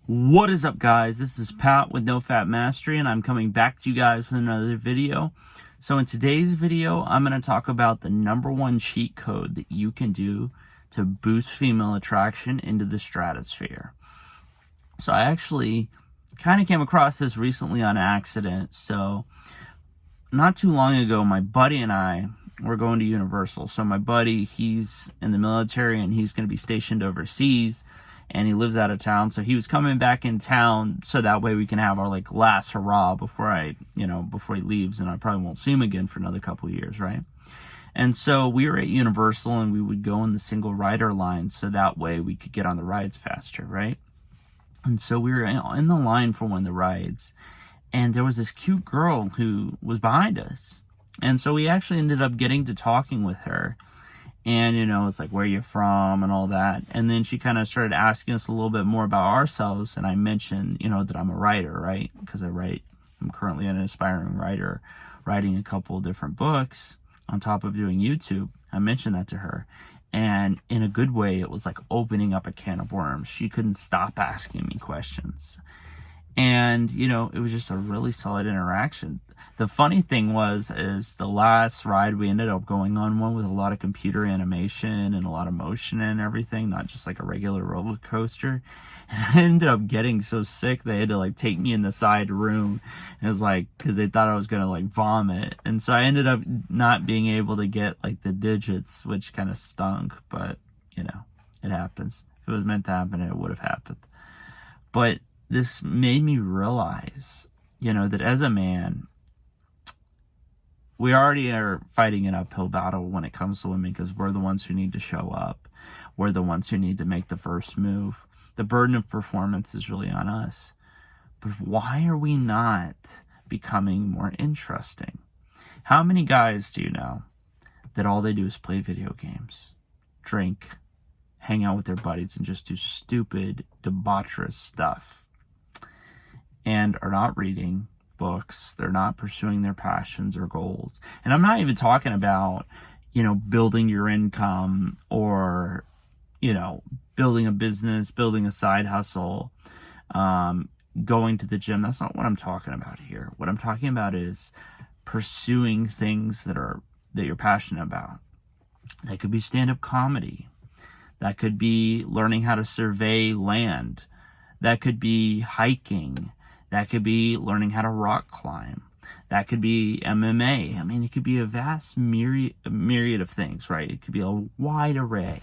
What is up, guys? This is Pat with NoFap Mastery, and I'm coming back to you guys with another video. So in today's video, I'm going to talk about the #1 cheat code that you can do to boost female attraction into the stratosphere. So I actually kind of came across this recently on accident. So not too long ago, my buddy and I were going to Universal. So my buddy, he's in the military and he's going to be stationed overseas. And he lives out of town, so he was coming back in town so that way we can have our last hurrah before before he leaves, and I probably won't see him again for another couple of years, right? And so we were at Universal and we would go in the single rider line so that way we could get on the rides faster, right? And so we were in the line for one of the rides, and there was this cute girl who was behind us. And so we actually ended up getting to talking with her. And, it's like, where are you from and all that. And then she kind of started asking us a little bit more about ourselves. And I mentioned, that I'm a writer, right? Because I'm currently an aspiring writer, writing a couple of different books on top of doing YouTube. I mentioned that to her. And in a good way, it was like opening up a can of worms. She couldn't stop asking me questions. And, it was just a really solid interaction. The funny thing is the last ride we ended up going on one with a lot of computer animation and a lot of motion and everything, not just like a regular roller coaster. And I ended up getting so sick they had to take me in the side room. And it was because they thought I was going to vomit. And so I ended up not being able to get the digits, which kind of stunk, but it happens. If it was meant to happen, it would have happened. But this made me realize, that as a man, we already are fighting an uphill battle when it comes to women because we're the ones who need to show up. We're the ones who need to make the first move. The burden of performance is really on us. But why are we not becoming more interesting? How many guys do you know that all they do is play video games, drink, hang out with their buddies, and just do stupid, debaucherous stuff, and are not reading books? They're not pursuing their passions or goals. And I'm not even talking about, building your income or, building a business, building a side hustle, going to the gym. That's not what I'm talking about here. What I'm talking about is pursuing things that you're passionate about. That could be stand-up comedy. That could be learning how to survey land. That could be hiking. That could be learning how to rock climb. That could be MMA. I mean, it could be a vast myriad of things, right? It could be a wide array.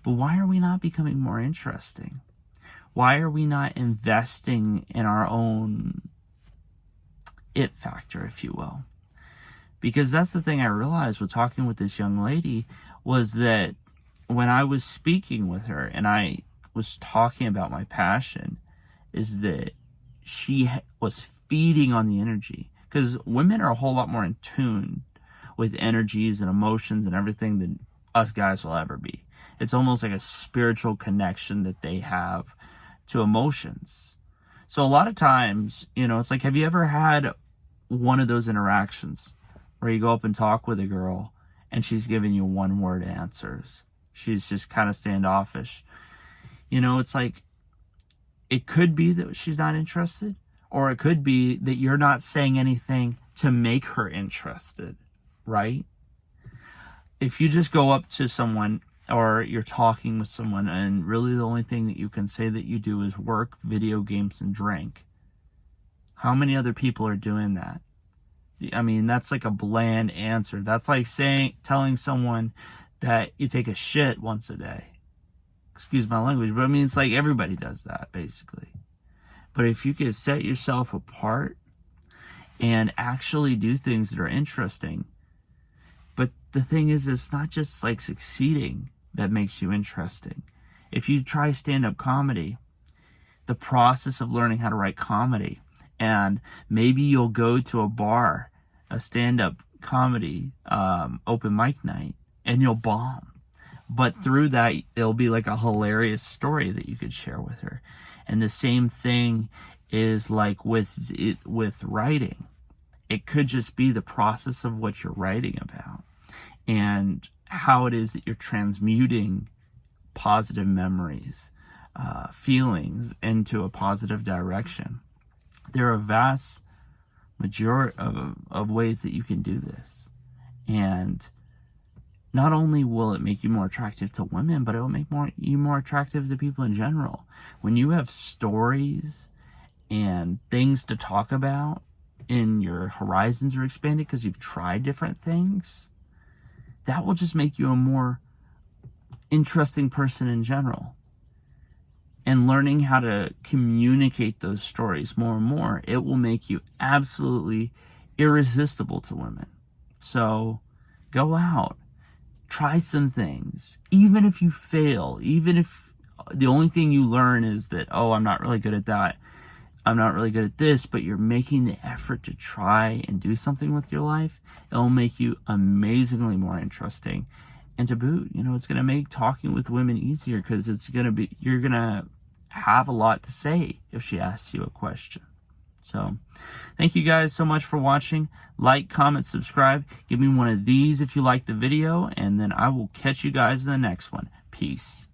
But why are we not becoming more interesting? Why are we not investing in our own it factor, if you will? Because that's the thing I realized with talking with this young lady was that when I was speaking with her and I was talking about my passion, is that she was feeding on the energy, because women are a whole lot more in tune with energies and emotions and everything than us guys will ever be. It's almost like a spiritual connection that they have to emotions. So a lot of times, it's like, have you ever had one of those interactions where you go up and talk with a girl and she's giving you one-word answers? She's just kind of standoffish. It's like, it could be that she's not interested, or it could be that you're not saying anything to make her interested, right? If you just go up to someone or you're talking with someone and really the only thing that you can say that you do is work, video games, and drink, how many other people are doing that? I mean, that's like a bland answer. That's like telling someone that you take a shit once a day. Excuse my language, but I mean, it's like everybody does that, basically. But if you could set yourself apart and actually do things that are interesting, but the thing is, it's not just succeeding that makes you interesting. If you try stand-up comedy, the process of learning how to write comedy, and maybe you'll go to a bar, a stand-up comedy open mic night, and you'll bomb. But through that, it'll be like a hilarious story that you could share with her. And the same thing is with writing. It could just be the process of what you're writing about and how it is that you're transmuting positive memories feelings into a positive direction. There are a vast majority of ways that you can do this. And not only will it make you more attractive to women, but it will make you more attractive to people in general. When you have stories and things to talk about, and your horizons are expanded because you've tried different things, that will just make you a more interesting person in general. And learning how to communicate those stories more and more, it will make you absolutely irresistible to women. So go out, try some things. Even if you fail, even if the only thing you learn is that, oh, I'm not really good at that, I'm not really good at this, but you're making the effort to try and do something with your life, it'll make you amazingly more interesting. And to boot, it's going to make talking with women easier, because you're going to have a lot to say if she asks you a question. So thank you guys so much for watching. Like, comment, subscribe. Give me one of these if you like the video, and then I will catch you guys in the next one. Peace.